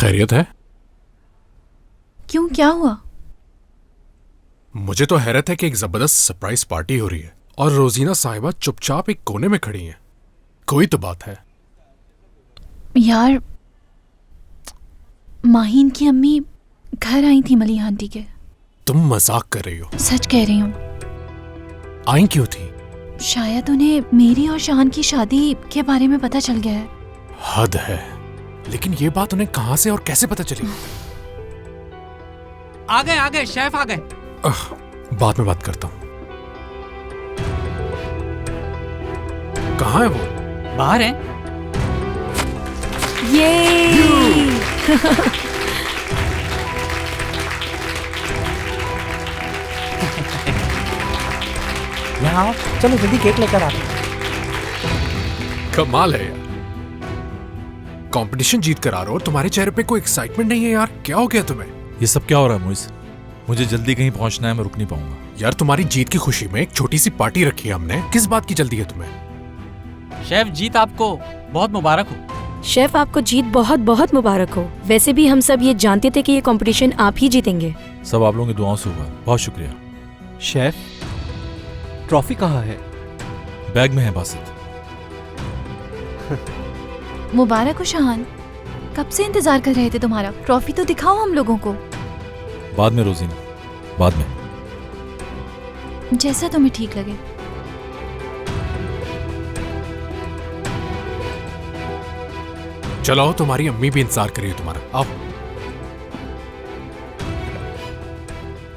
खैरियत है? क्यों, क्या हुआ? मुझे तो हैरत है कि एक जबरदस्त सरप्राइज पार्टी हो रही है और रोजीना साहिबा चुपचाप एक कोने में खड़ी हैं। कोई तो बात है। यार, माहीन की अम्मी घर आई थी मलिहा आंटी के। तुम मजाक कर रही हो? सच कह रही हूँ। आई क्यों थी? शायद उन्हें मेरी और शान की शादी के बारे में पता चल गया है। हद है। लेकिन ये बात उन्हें कहां से और कैसे पता चली? आ गए शेफ आ गए। बाद में बात करता हूं। कहां है वो? बाहर है। ये यहाँ आओ, चलो जल्दी केक लेकर आते। कमाल है यार, कंपटीशन जीत कर आ रहे हो, तुम्हारे चेहरे पे कोई एक्साइटमेंट नहीं है यार। क्या हो गया तुम्हें? ये सब क्या हो रहा है मोइस? मुझे जल्दी कहीं पहुंचना है, मैं रुक नहीं पाऊंगा। यार तुम्हारी जीत की खुशी में एक छोटी सी पार्टी रखी है हमने, किस बात की जल्दी है तुम्हें? शेफ जीत आपको बहुत मुबारक हो। शेफ आपको जीत बहुत बहुत मुबारक हो। वैसे भी हम सब ये जानते थे कि ये कंपटीशन आप ही जीतेंगे। सब आप लोगों की दुआओं से हुआ, बहुत शुक्रिया। शेफ, ट्रॉफी कहाँ है? बैग में है बासित। मुबारक हो शाहान, कब से इंतजार कर रहे थे तुम्हारा। ट्रॉफी तो दिखाओ हम लोगों को। बाद में रोजीना, बाद में। जैसा तुम्हें ठीक लगे। चलो, तुम्हारी अम्मी भी इंतजार कर रही है तुम्हारा। आओ।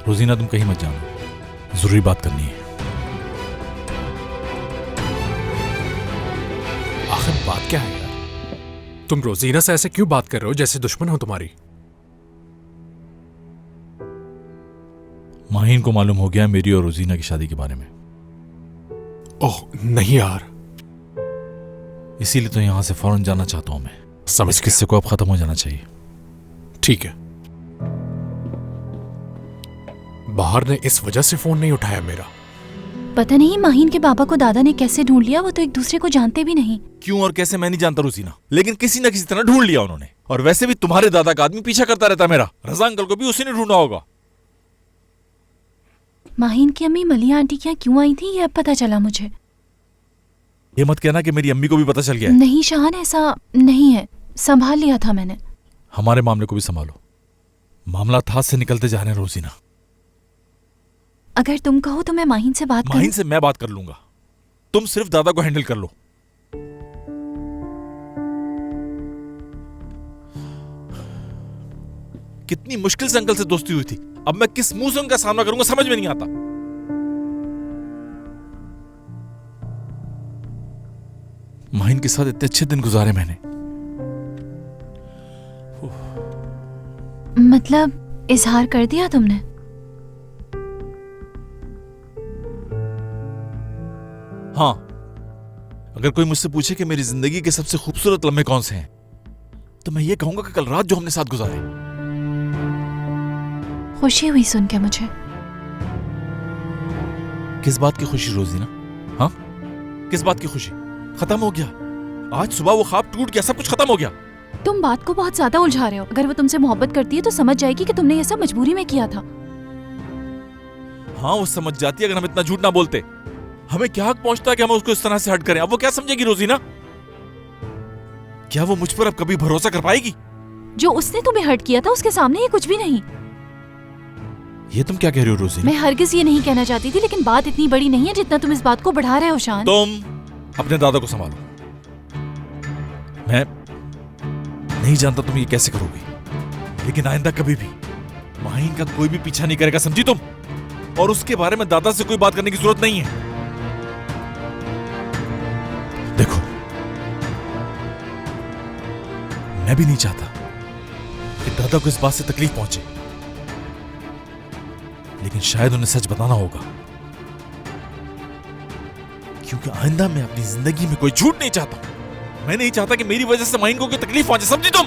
रोजीना तुम कहीं मत जाना, जरूरी बात करनी है। आखिर बात क्या है यार? तुम रोजीना से ऐसे क्यों बात कर रहे हो जैसे दुश्मन हो तुम्हारी? माहीन को मालूम हो गया मेरी और रोजीना की शादी के बारे में। ओह नहीं यार। इसीलिए तो यहां से फौरन जाना चाहता हूं मैं। समझ के। किस्से को अब खत्म हो जाना चाहिए। ठीक है। बाहर ने इस वजह से फोन नहीं उठाया मेरा। पता नहीं माहीन के पापा को दादा ने कैसे ढूंढ लिया, वो तो एक दूसरे को जानते भी नहीं। क्यों और कैसे मैं नहीं जानता रोजीना, लेकिन किसी न किसी तरह ढूंढ लिया उन्होंने। और वैसे भी तुम्हारे दादा का आदमी पीछा करता रहता मेरा। रजा अंकल को भी उसी ने ढूंढा होगा। माहीन की अम्मी मलिहा आंटी क्या क्यों आई थी, ये अब पता चला मुझे। ये मत कहना कि मेरी अम्मी को भी पता चल गया। नहीं शाहान, ऐसा नहीं है, संभाल लिया था मैंने। हमारे मामले को भी संभालो, मामला हाथ से निकलते जा रहे हैं रोजीना। अगर तुम कहो तो मैं माहीन से बात माहीन करूं? से मैं बात कर लूंगा, तुम सिर्फ दादा को हैंडल कर लो। कितनी मुश्किल से अंकल से दोस्ती हुई थी, अब मैं किस मुंह से उनका सामना करूंगा समझ में नहीं आता। माहीन के साथ इतने अच्छे दिन गुजारे मैंने। मतलब इजहार कर दिया तुमने? हाँ, अगर कोई मुझसे पूछे कि मेरी जिंदगी के सबसे खूबसूरत लम्हे कौन से हैं, तो मैं ये कहूंगा कि कल रात जो हमने साथ गुजारे। खुशी हुई सुन के मुझे। किस बात की खुशी रोजीना? हाँ, किस बात की खुशी? खत्म हो गया, आज सुबह वो ख्वाब टूट गया, सब कुछ खत्म हो गया। तुम बात को बहुत ज्यादा उलझा रहे हो। अगर वो तुमसे मोहब्बत करती है तो समझ जाएगी कि तुमने ये सब मजबूरी में किया था। हाँ, वो समझ जाती है अगर हम इतना झूठ ना बोलते। हमें क्या हक पहुंचता है कि हम उसको इस तरह से हट करें? अब वो क्या समझेगी रोजीना? क्या वो मुझ पर अब कभी भरोसा कर पाएगी? जो उसने तुम्हें हर्ट किया था उसके सामने ये कुछ भी नहीं। ये तुम क्या कह रही हो रोजीना? मैं हरगिज ये नहीं कहना चाहती थी, लेकिन बात इतनी बड़ी नहीं है जितना तुम इस बात को बढ़ा रहे हो शान। तुम अपने दादा को संभालो। मैं नहीं जानता तुम ये कैसे करोगी, लेकिन आइंदा कभी भी माहीन का कोई भी पीछा नहीं करेगा, समझी तुम? और उसके बारे में दादा से कोई बात करने की जरूरत नहीं है। देखो, मैं भी नहीं चाहता कि दादा को इस बात से तकलीफ पहुंचे, लेकिन शायद उन्हें सच बताना होगा, क्योंकि आइंदा मैं अपनी जिंदगी में कोई झूठ नहीं चाहता। मैं नहीं चाहता कि मेरी वजह से माहीन को कोई तकलीफ पहुंचे, समझी तुम?